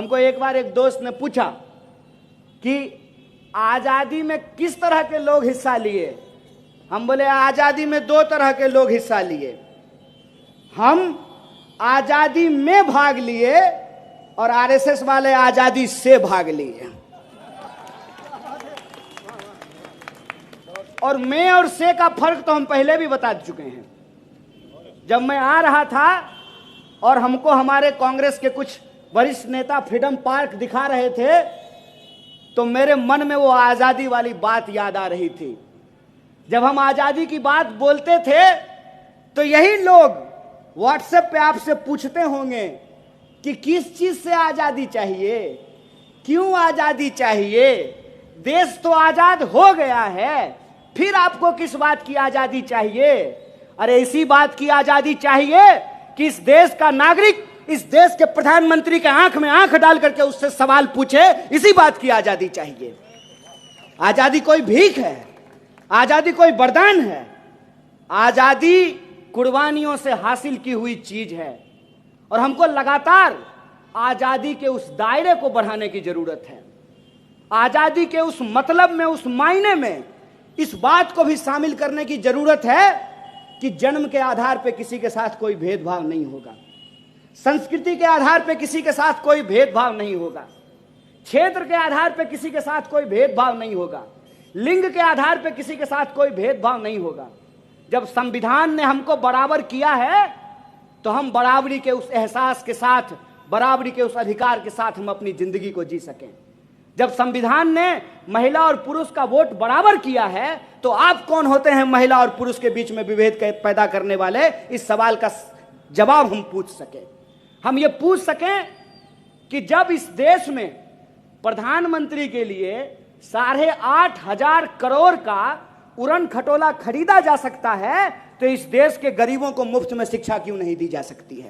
हमको एक बार एक दोस्त ने पूछा कि आजादी में किस तरह के लोग हिस्सा लिए। हम बोले आजादी में दो तरह के लोग हिस्सा लिए। हम आजादी में भाग लिए और आरएसएस वाले आजादी से भाग लिए। और मैं और से का फर्क तो हम पहले भी बता चुके हैं। जब मैं आ रहा था और हमको हमारे कांग्रेस के कुछ वरिष्ठ नेता फ्रीडम पार्क दिखा रहे थे तो मेरे मन में वो आजादी वाली बात याद आ रही थी। जब हम आजादी की बात बोलते थे तो यही लोग व्हाट्सएप पे आपसे पूछते होंगे कि किस चीज से आजादी चाहिए, क्यों आजादी चाहिए, देश तो आजाद हो गया है, फिर आपको किस बात की आजादी चाहिए। अरे इसी बात की आजादी चाहिए कि इस देश का नागरिक इस देश के प्रधानमंत्री के आंख में आंख डाल करके उससे सवाल पूछे। इसी बात की आजादी चाहिए। आजादी कोई भीख है, आजादी कोई वरदान है। आजादी कुर्बानियों से हासिल की हुई चीज है और हमको लगातार आजादी के उस दायरे को बढ़ाने की जरूरत है। आजादी के उस मतलब में, उस मायने में इस बात को भी शामिल करने की जरूरत है कि जन्म के आधार पर किसी के साथ कोई भेदभाव नहीं होगा, संस्कृति के आधार पर किसी के साथ कोई भेदभाव नहीं होगा, क्षेत्र के आधार पर किसी के साथ कोई भेदभाव नहीं होगा, लिंग के आधार पर किसी के साथ कोई भेदभाव नहीं होगा। जब संविधान ने हमको बराबर किया है तो हम बराबरी के उस एहसास के साथ, बराबरी के उस अधिकार के साथ हम अपनी जिंदगी को जी सकें। जब संविधान ने महिला और पुरुष का वोट बराबर किया है तो आप कौन होते हैं महिला और पुरुष के बीच में विभेद पैदा करने वाले। इस सवाल का जवाब हम पूछ सकें। हम ये पूछ सकें कि जब इस देश में प्रधानमंत्री के लिए 8,500 करोड़ का उड़न खटोला खरीदा जा सकता है तो इस देश के गरीबों को मुफ्त में शिक्षा क्यों नहीं दी जा सकती है।